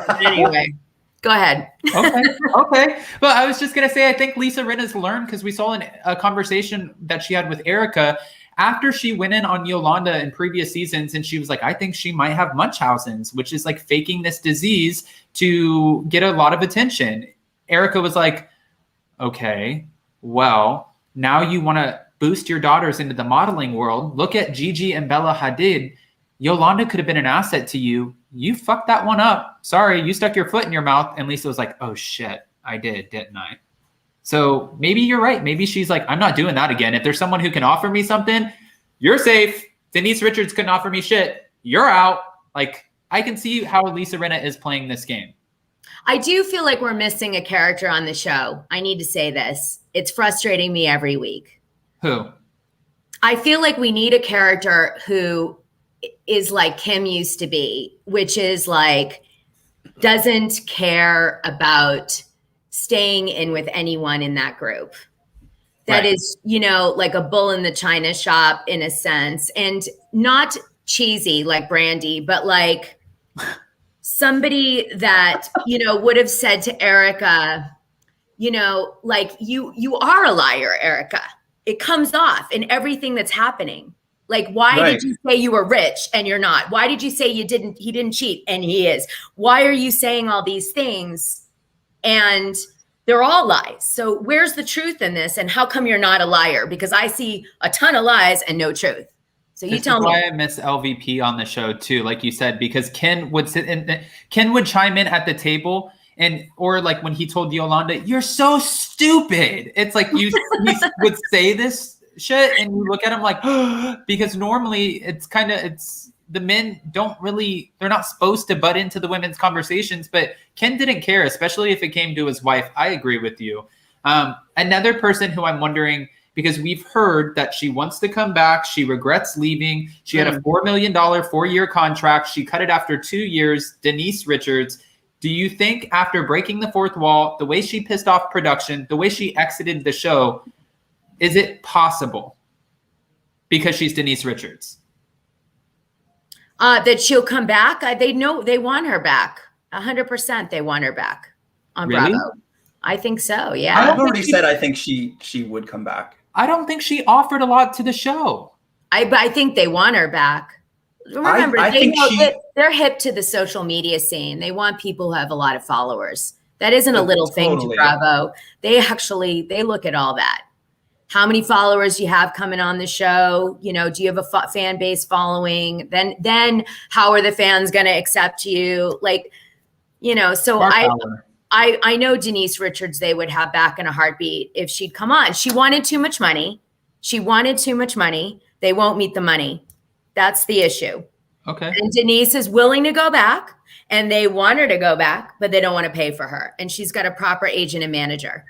S4: Anyway, go ahead.
S2: Okay. But I was just going to say, I think Lisa Rinna's learned because we saw in a conversation that she had with Erika after she went in on Yolanda in previous seasons. And she was like, I think she might have Munchausen's, which is like faking this disease to get a lot of attention. Erika was like, okay, well, now you want to boost your daughters into the modeling world. Look at Gigi and Bella Hadid. Yolanda could have been an asset to you. You fucked that one up. Sorry, you stuck your foot in your mouth. And Lisa was like, oh shit, I did, didn't I? So maybe you're right. Maybe she's like, I'm not doing that again. If there's someone who can offer me something, you're safe. Denise Richards couldn't offer me shit. You're out. Like, I can see how Lisa Rinna is playing this game.
S4: I do feel like we're missing a character on the show. I need to say this. It's frustrating me every week.
S2: Who?
S4: I feel like we need a character who is like Kim used to be, which is like, doesn't care about staying in with anyone in that group. That is, like a bull in the china shop in a sense, and not cheesy like Brandy, but like somebody that, would have said to Erika, like you are a liar, Erika. It comes off in everything that's happening. Like, why did you say you were rich and you're not? Why did you say he didn't cheat and he is? Why are you saying all these things? And they're all lies. So where's the truth in this? And how come you're not a liar? Because I see a ton of lies and no truth. So you tell me. Why
S2: I miss LVP on the show too, like you said, because Ken would chime in at the table. Or like when he told Yolanda, you're so stupid. It's like he would say this shit and you look at him like, because normally it's the men they're not supposed to butt into the women's conversations, but Ken didn't care, especially if it came to his wife. I agree with you. Another person who I'm wondering, because we've heard that she wants to come back. She regrets leaving. She had a $4 million 4-year contract. She cut it after 2 years. Denise Richards. Do you think after breaking the fourth wall, the way she pissed off production, the way she exited the show, is it possible because she's Denise Richards?
S4: That she'll come back? They want her back. 100% they want her back on Bravo. I think so, yeah.
S3: I've already said I think she would come back.
S2: I don't think she offered a lot to the show.
S4: I think they want her back. Remember, they're hip to the social media scene. They want people who have a lot of followers. That isn't a little thing to Bravo. They look at all that. How many followers you have coming on the show? Do you have a fan base following? Then how are the fans going to accept you? Like, so I know Denise Richards, they would have back in a heartbeat if she'd come on. She wanted too much money. They won't meet the money. That's the issue.
S2: Okay.
S4: And Denise is willing to go back and they want her to go back, but they don't want to pay for her. And she's got a proper agent and manager.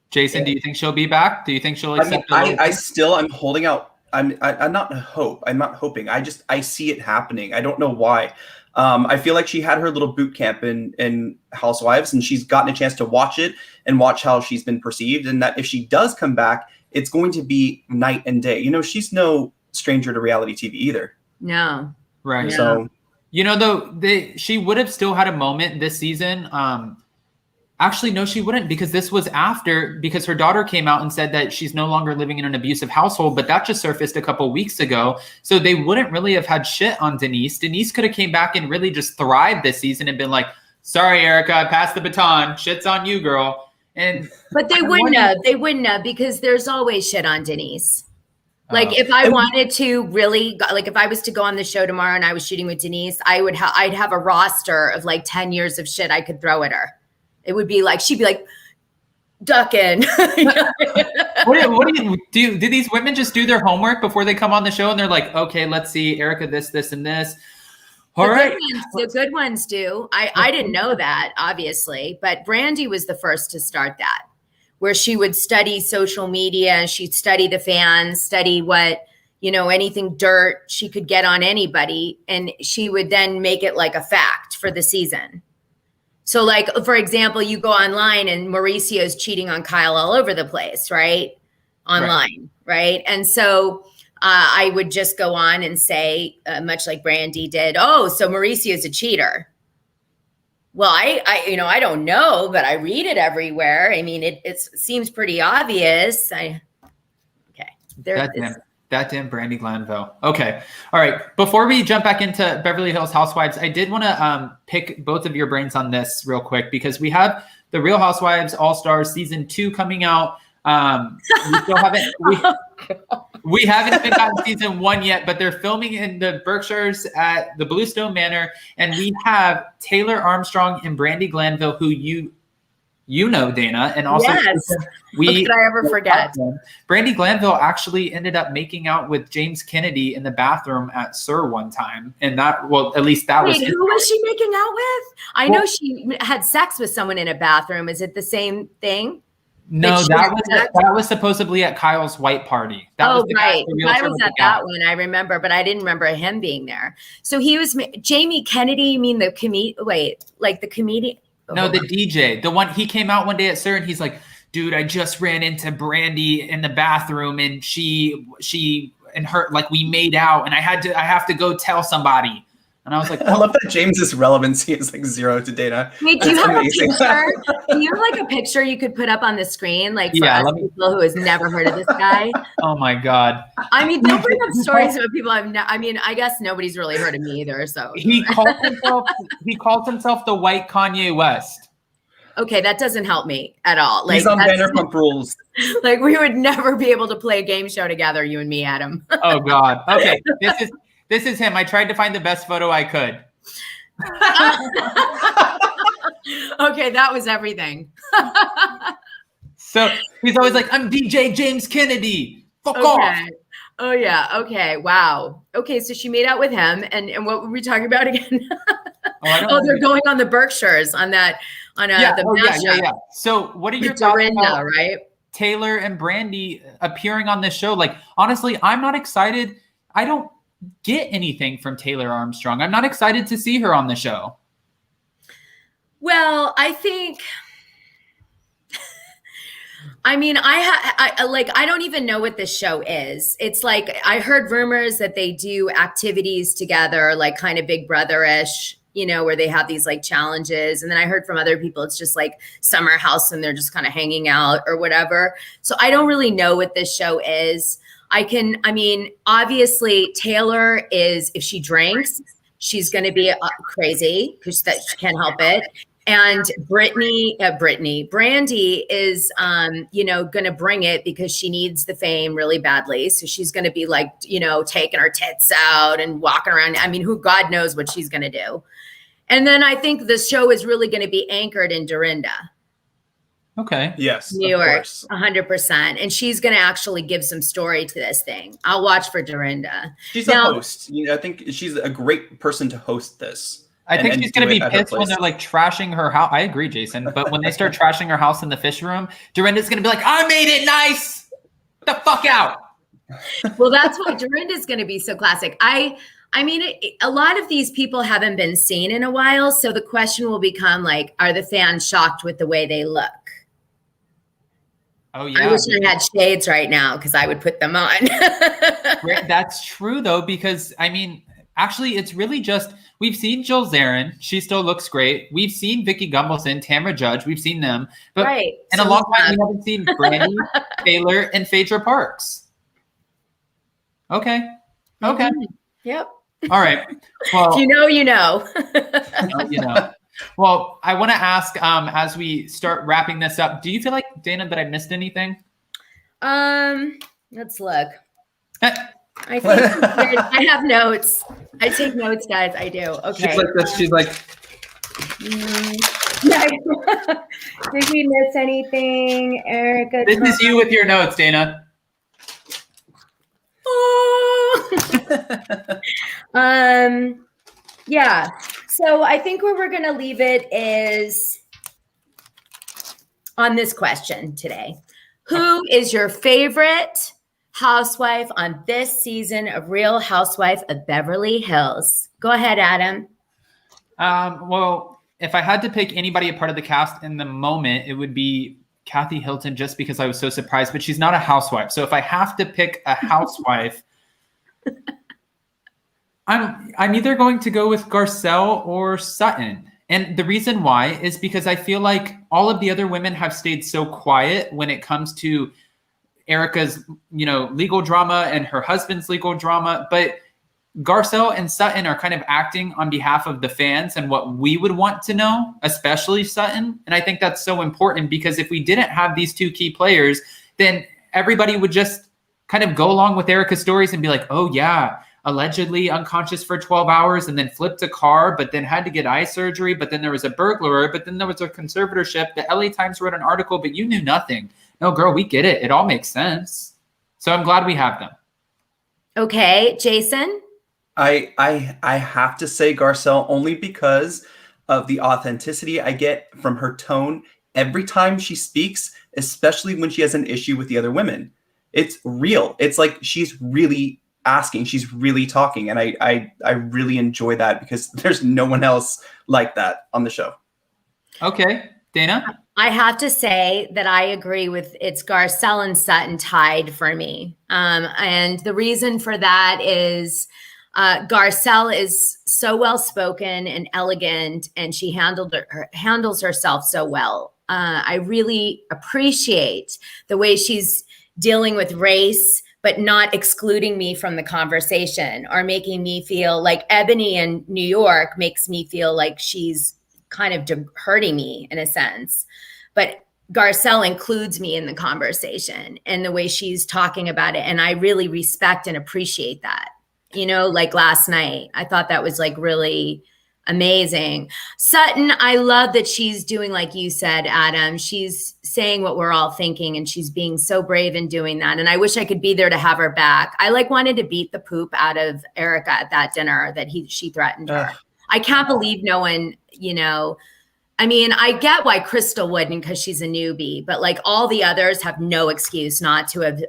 S2: Jason, do you think she'll be back? Do you think she'll accept?
S3: I'm holding out. I'm not hoping. I see it happening. I don't know why. I feel like she had her little boot camp in Housewives and she's gotten a chance to watch it and watch how she's been perceived. And that if she does come back, it's going to be night and day. She's no stranger to reality TV either.
S4: No.
S2: Right.
S3: So,
S2: she would have still had a moment this season. Actually, no, she wouldn't, because this was because her daughter came out and said that she's no longer living in an abusive household, but that just surfaced a couple weeks ago. So they wouldn't really have had shit on Denise. Denise could have came back and really just thrived this season and been like, sorry, Erika, I passed the baton. Shit's on you, girl.
S4: But they wouldn't have. They wouldn't have, because there's always shit on Denise. Like if I wanted to really, like if I was to go on the show tomorrow and I was shooting with Denise, I'd have a roster of like 10 years of shit I could throw at her. It would be like, she'd be like, ducking.
S2: What do you do? Do these women just do their homework before they come on the show and they're like, okay, let's see, Erika, this, and this. All right.
S4: The good ones do. I didn't know that, obviously, but Brandi was the first to start that, where she would study social media, she'd study the fans, study what, anything dirt she could get on anybody. And she would then make it like a fact for the season. So like, for example, you go online and Mauricio's cheating on Kyle all over the place, right? Online, right? And so I would just go on and say, much like Brandi did, oh, so Mauricio's a cheater. Well, I don't know, but I read it everywhere. I mean, it seems pretty obvious.
S2: That damn Brandi Glanville. Okay. All right. Before we jump back into Beverly Hills Housewives, I did want to pick both of your brains on this real quick, because we have the Real Housewives All-Stars Season 2 coming out. We still haven't we haven't even gotten Season 1 yet, but they're filming in the Berkshires at the Bluestone Manor, and we have Taylor Armstrong and Brandi Glanville, who you know, Dana, and also
S4: yes. How could I ever forget?
S2: Brandi Glanville actually ended up making out with James Kennedy in the bathroom at SUR one time, and at least that was.
S4: Who was she making out with? I know she had sex with someone in a bathroom. Is it the same thing?
S2: No, that was supposedly at Kyle's white party. That was
S4: right. I was at that one, I remember, but I didn't remember him being there. So he was Jamie Kennedy. You mean the comedian? Wait, like the comedian?
S2: No, the DJ, the one, he came out one day at SUR and he's like, dude, I just ran into Brandi in the bathroom and she and her, like, we made out and I have to go tell somebody. And I was like,
S3: I love that James's relevancy is like 0 to Dana.
S4: Wait, do you have amazing. A picture? Do you have like a picture you could put up on the screen? Like for us people who has never heard of this guy?
S2: Oh my God.
S4: I mean, don't bring up stories about people I guess nobody's really heard of me either. So
S2: he calls himself the white Kanye West.
S4: Okay, that doesn't help me at all. Like,
S3: he's on Vanderpump Rules.
S4: Like we would never be able to play a game show together, you and me, Adam.
S2: Oh God. Okay. This is him. I tried to find the best photo I could.
S4: Okay, that was everything.
S2: So he's always like, I'm DJ James Kennedy. Fuck off.
S4: Oh, yeah. Okay. Wow. Okay, so she made out with him. And what were we talking about again? They're going on the Berkshires on the mashup.
S2: Yeah. So what are your thoughts about
S4: right?
S2: Taylor and Brandi appearing on this show? Like, honestly, I'm not excited. I don't get anything from Taylor Armstrong. I'm not excited to see her on the show.
S4: Well, I think, I mean, I don't even know what this show is. It's like, I heard rumors that they do activities together, like kind of Big Brother-ish, where they have these like challenges. And then I heard from other people, it's just like summer house and they're just kind of hanging out or whatever. So I don't really know what this show is. Obviously Taylor is, if she drinks, she's going to be crazy because she can't help it. And Brandi is, going to bring it because she needs the fame really badly. So she's going to be like, taking her tits out and walking around. I mean, God knows what she's going to do. And then I think the show is really going to be anchored in Dorinda.
S2: Okay.
S3: Yes.
S4: New York, 100%. And she's going to actually give some story to this thing. I'll watch for Dorinda.
S3: She's a host. I think she's a great person to host this.
S2: I think she's going to be pissed when they're like trashing her house. I agree, Jason. But when they start trashing her house in the fish room, Dorinda's going to be like, I made it nice. Get the fuck out.
S4: Well, that's why Dorinda's going to be so classic. A lot of these people haven't been seen in a while. So the question will become like, are the fans shocked with the way they look?
S2: Oh, yeah.
S4: I wish I had shades right now because I would put them on.
S2: That's true, though, because, actually, it's really just, we've seen Jill Zarin. She still looks great. We've seen Vicki Gunvalson, Tamra Judge. We've seen them. But in a long time, we haven't seen Brandi, Taylor, and Phaedra Parks. Okay.
S4: Mm-hmm. Yep.
S2: All right. Well,
S4: you know.
S2: you know. Well, I want to ask, as we start wrapping this up, do you feel like, Dana, that I missed anything?
S4: Let's look. I think I have notes. I take notes, guys. I do. Okay.
S2: She's like this. She's like,
S4: did we miss anything, Erika?
S2: this is you with your notes, Dana.
S4: Yeah. So I think where we're going to leave it is on this question today. Who is your favorite housewife on this season of Real Housewife of Beverly Hills? Go ahead, Adam.
S2: Well, if I had to pick anybody a part of the cast in the moment, it would be Kathy Hilton, just because I was so surprised, but she's not a housewife. So if I have to pick a housewife, I'm either going to go with Garcelle or Sutton. And the reason why is because I feel like all of the other women have stayed so quiet when it comes to Erika's, legal drama and her husband's legal drama. But Garcelle and Sutton are kind of acting on behalf of the fans and what we would want to know, especially Sutton. And I think that's so important, because if we didn't have these two key players, then everybody would just kind of go along with Erika's stories and be like, oh yeah, allegedly unconscious for 12 hours and then flipped a car, but then had to get eye surgery. But then there was a burglar, but then there was a conservatorship. The LA Times wrote an article, but you knew nothing. No, girl, we get it. It all makes sense. So I'm glad we have them.
S4: Okay, Jason?
S3: I have to say Garcelle, only because of the authenticity I get from her tone every time she speaks, especially when she has an issue with the other women. It's real. It's like she's really asking, she's really talking, and I really enjoy that, because there's no one else like that on the show.
S2: Okay, Dana?
S4: I have to say that I agree with it's Garcelle and Sutton tied for me. And the reason for that is Garcelle is so well-spoken and elegant, and she handles herself so well. I really appreciate the way she's dealing with race, but not excluding me from the conversation or making me feel like Ebony in New York makes me feel like she's kind of hurting me in a sense. But Garcelle includes me in the conversation and the way she's talking about it. And I really respect and appreciate that. Like last night, I thought that was like really amazing. Sutton, I love that she's doing, like you said, Adam, she's saying what we're all thinking, and she's being so brave in doing that. And I wish I could be there to have her back. I wanted to beat the poop out of Erika at that dinner that she threatened her. I can't believe no one, I mean, I get why Crystal wouldn't, because she's a newbie, but like all the others have no excuse not to have,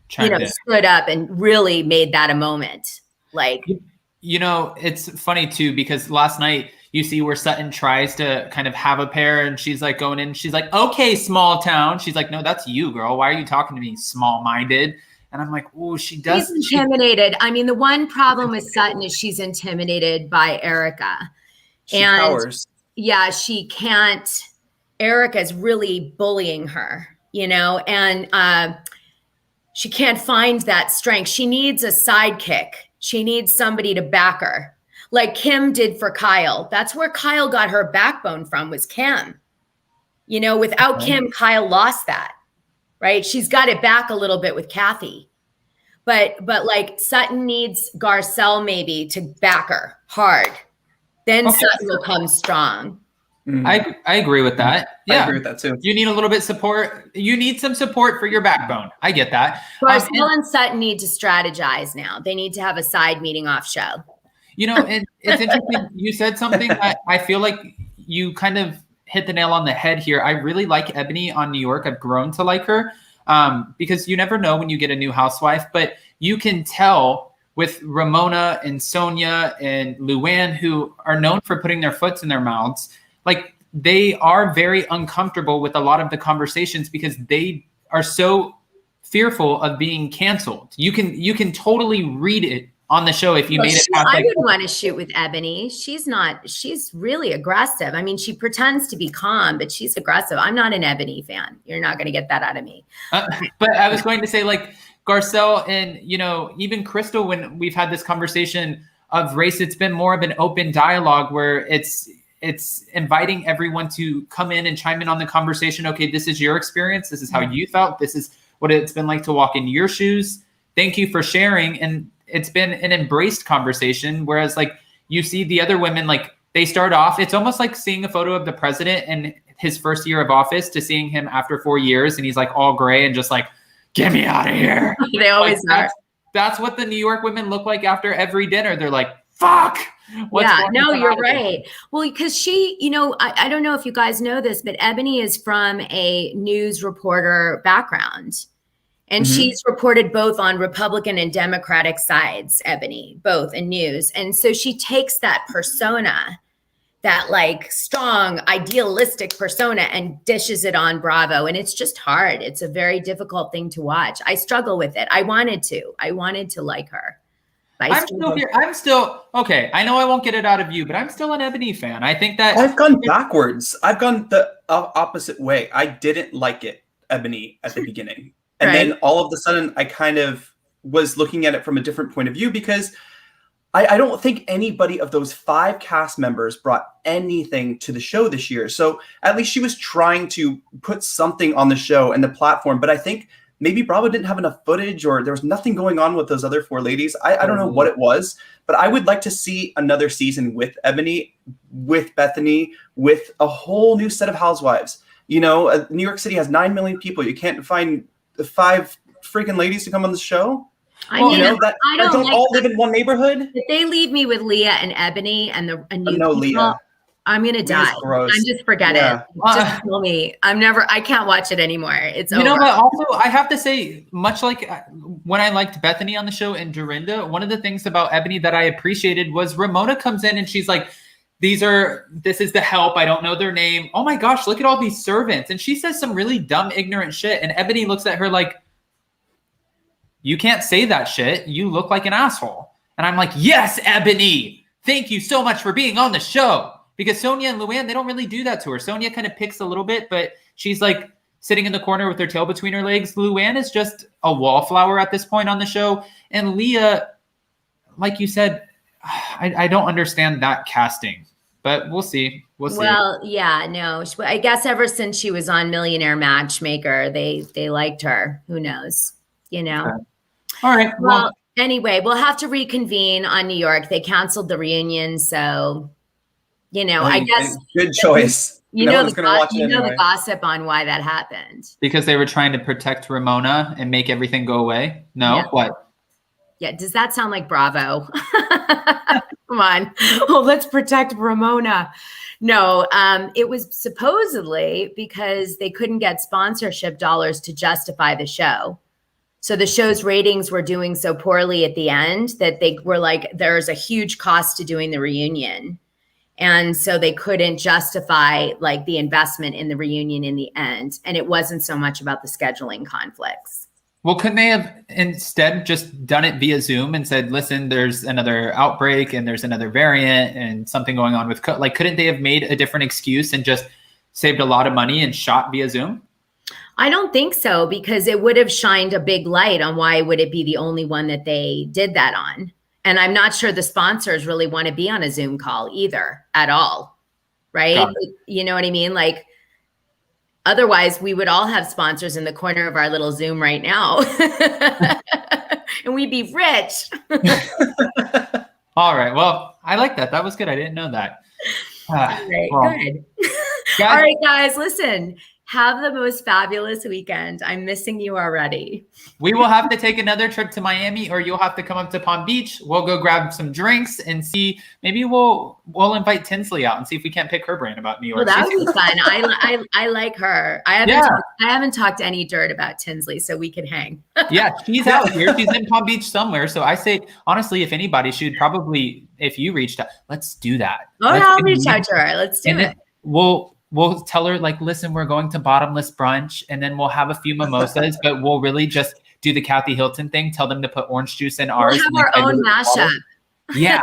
S4: stood up and really made that a moment. Like,
S2: it's funny too, because last night you see where Sutton tries to kind of have a pair, and she's like going in, she's like, okay, small town. She's like, no, that's you, girl. Why are you talking to me, small-minded? And I'm like, oh, she does.
S4: She's intimidated. I mean, the one problem with Sutton is she's intimidated by Erika.
S3: She cowers.
S4: Yeah, she can't. Erika's really bullying her, and she can't find that strength. She needs a sidekick. She needs somebody to back her, like Kim did for Kyle. That's where Kyle got her backbone from, was Kim. Without Kim, Kyle lost that, right? She's got it back a little bit with Kathy. But like Sutton needs Garcelle maybe to back her hard. Then Sutton will come strong.
S2: I agree with that. Yeah,
S3: I agree with that too.
S2: You need a little bit support. You need some support for your backbone. I get that.
S4: Garcelle and Sutton need to strategize now. They need to have a side meeting off show.
S2: And it's interesting. You said something that I feel like you kind of hit the nail on the head here. I really like Ebony on New York. I've grown to like her because you never know when you get a new housewife, but you can tell with Ramona and Sonia and Luann, who are known for putting their foots in their mouths, like they are very uncomfortable with a lot of the conversations because they are so fearful of being canceled. You can totally read it on the show if you made it past,
S4: I wouldn't want to shoot with Ebony. She's really aggressive. I mean, she pretends to be calm, but she's aggressive. I'm not an Ebony fan. You're not going to get that out of me.
S2: But I was going to say, like, Garcelle and, even Crystal, when we've had this conversation of race, it's been more of an open dialogue where it's it's inviting everyone to come in and chime in on the conversation. Okay, this is your experience. This is how you felt. This is what it's been like to walk in your shoes. Thank you for sharing. And it's been an embraced conversation. Whereas like you see the other women, like they start off, it's almost like seeing a photo of the president in his first year of office to seeing him after 4 years. And he's like all gray and just like, get me out of here.
S4: They always are.
S2: That's what the New York women look like after every dinner. They're like, fuck.
S4: You're right. Well, because she, I don't know if you guys know this, but Ebony is from a news reporter background. And she's reported both on Republican and Democratic sides, Ebony, both in news. And so she takes that persona, that like strong, idealistic persona, and dishes it on Bravo. And it's just hard. It's a very difficult thing to watch. I struggle with it. I wanted to like her.
S2: I'm still here. Okay. I know I won't get it out of you, but I'm still an Ebony fan. I think that
S3: I've gone backwards. I've gone the opposite way. I didn't like it, Ebony, at the beginning. And then all of a sudden, I kind of was looking at it from a different point of view because I don't think anybody of those 5 cast members brought anything to the show this year. So at least she was trying to put something on the show and the platform. But I think maybe Bravo didn't have enough footage or there was nothing going on with those other 4 ladies. I don't know what it was, but I would like to see another season with Ebony, with Bethany, with a whole new set of housewives. New York City has 9 million people. You can't find 5 freaking ladies to come on the show.
S4: I don't
S3: all live in one neighborhood.
S4: If they leave me with Leah and Ebony and a new people,
S3: Leah.
S4: I'm gonna die. I'm just forget it. Just kill me. I can't watch it anymore. It's over.
S2: But also I have to say, much like when I liked Bethany on the show and Dorinda, one of the things about Ebony that I appreciated was Ramona comes in and she's like, this is the help. I don't know their name. Oh my gosh, look at all these servants. And she says some really dumb, ignorant shit. And Ebony looks at her like, you can't say that shit. You look like an asshole. And I'm like, yes, Ebony. Thank you so much for being on the show. Because Sonia and Luann, they don't really do that to her. Sonia kind of picks a little bit, but she's like sitting in the corner with her tail between her legs. Luann is just a wallflower at this point on the show. And Leah, like you said, I don't understand that casting. But we'll see.
S4: Well, yeah, no. I guess ever since she was on Millionaire Matchmaker, they liked her. Who knows? Okay.
S2: All right.
S4: Well, anyway, we'll have to reconvene on New York. They canceled the reunion, so I guess
S3: good choice.
S4: The gossip on why that happened.
S2: Because they were trying to protect Ramona and make everything go away. No, yeah. What?
S4: Yeah, does that sound like Bravo? Come on. Oh, let's protect Ramona. No, it was supposedly because they couldn't get sponsorship dollars to justify the show. So the show's ratings were doing so poorly at the end that they were like, there's a huge cost to doing the reunion. And so they couldn't justify like the investment in the reunion in the end. And it wasn't so much about the scheduling conflicts.
S2: Well, couldn't they have instead just done it via Zoom and said, listen, there's another outbreak and there's another variant and something going on with, couldn't they have made a different excuse and just saved a lot of money and shot via Zoom?
S4: I don't think so, because it would have shined a big light on why would it be the only one that they did that on. And I'm not sure the sponsors really want to be on a Zoom call either at all. Right? You know what I mean? Like, otherwise, we would all have sponsors in the corner of our little Zoom right now. And we'd be rich.
S2: All right. Well, I like that. That was good. I didn't know that.
S4: All right, good. All right, guys, listen. Have the most fabulous weekend. I'm missing you already.
S2: We will have to take another trip to Miami, or you'll have to come up to Palm Beach. We'll go grab some drinks and see. Maybe we'll invite Tinsley out and see if we can't pick her brain about New York.
S4: Well, that would be fun. I like her. I haven't talked any dirt about Tinsley, so we could hang.
S2: Yeah, she's out here. She's in Palm Beach somewhere. So I say, honestly, if anybody, she would probably, if you reached out, let's do that.
S4: Oh, I'll reach out to her. Let's do it.
S2: We'll tell her, like, listen, we're going to bottomless brunch, and then we'll have a few mimosas, but we'll really just do the Kathy Hilton thing. Tell them to put orange juice in ours.
S4: We'll have our own mashup.
S2: Yeah.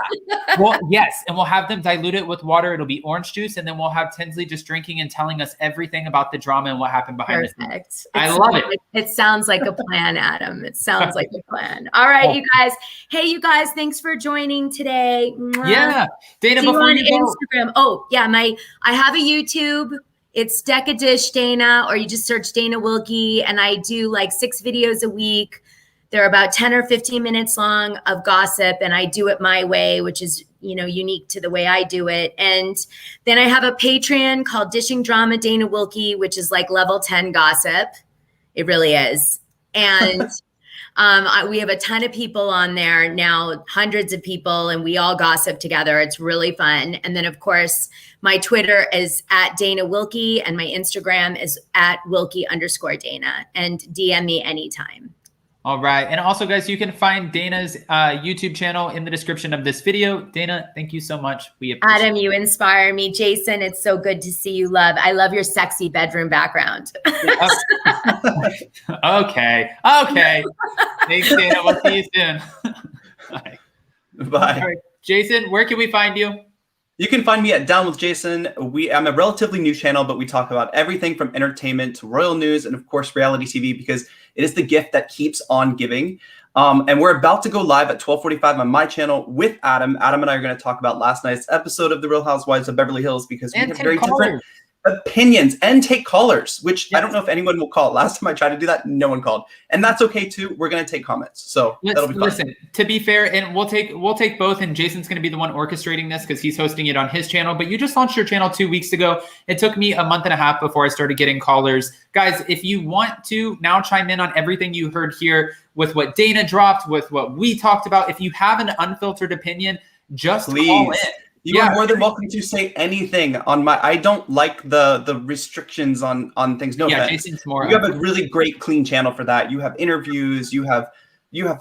S2: Well, yes. And we'll have them dilute it with water. It'll be orange juice. And then we'll have Tinsley just drinking and telling us everything about the drama and what happened behind the scenes. I love it.
S4: It sounds like a plan, Adam. It sounds like a plan. All right, you guys. Hey, you guys, thanks for joining today.
S2: Yeah. Dana, before you go.
S4: Instagram. Oh, yeah. I have a YouTube. It's Decadish Dana, or you just search Dana Wilkey. And I do like 6 videos a week. They're about 10 or 15 minutes long of gossip, and I do it my way, which is, unique to the way I do it. And then I have a Patreon called Dishing Drama Dana Wilkey, which is like level 10 gossip. It really is. And we have a ton of people on there now, hundreds of people, and we all gossip together. It's really fun. And then, of course, my Twitter is at Dana Wilkey, and my Instagram is at Wilkey_Dana, and DM me anytime.
S2: All right. And also, guys, you can find Dana's YouTube channel in the description of this video. Dana, thank you so much. We appreciate
S4: Adam, you inspire me. Jason, it's so good to see you, love. I love your sexy bedroom background.
S2: Okay. Thanks, Dana. We'll see you soon. Bye.
S3: Bye.
S2: All right. Jason, where can we find you?
S3: You can find me at Down with Jason. I'm a relatively new channel, but we talk about everything from entertainment to royal news and, of course, reality TV, because it is the gift that keeps on giving. And we're about to go live at 12:45 on my channel with Adam. Adam and I are going to talk about last night's episode of The Real Housewives of Beverly Hills, because we have very different opinions, and take callers, which I don't know if anyone will call. Last time I tried to do that, no one called, and that's okay too. We're going to take comments, so that'll be fun.
S2: Listen, to be fair, and we'll take both, and Jason's going to be the one orchestrating this because he's hosting it on his channel. But you just launched your channel 2 weeks ago. It took me a month and a half before I started getting callers. Guys, if you want to now chime in on everything you heard here with what Dana dropped, with what we talked about, if you have an unfiltered opinion, just call in.
S3: You are more than welcome to say anything on my. I don't like the restrictions on things. No offense.
S2: Jason's more.
S3: You have a really great, clean channel for that. You have interviews. You have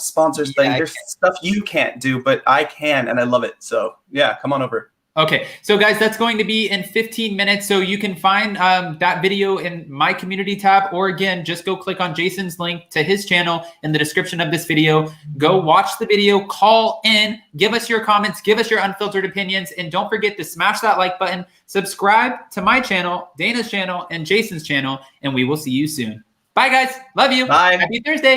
S3: sponsors. There's stuff you can't do, but I can, and I love it. So yeah, come on over.
S2: Okay, so guys, that's going to be in 15 minutes. So you can find that video in my community tab, or again, just go click on Jason's link to his channel in the description of this video. Go watch the video, call in, give us your comments, give us your unfiltered opinions, and don't forget to smash that like button, subscribe to my channel, Dana's channel, and Jason's channel, and we will see you soon. Bye, guys. Love you.
S3: Bye.
S2: Happy Thursday.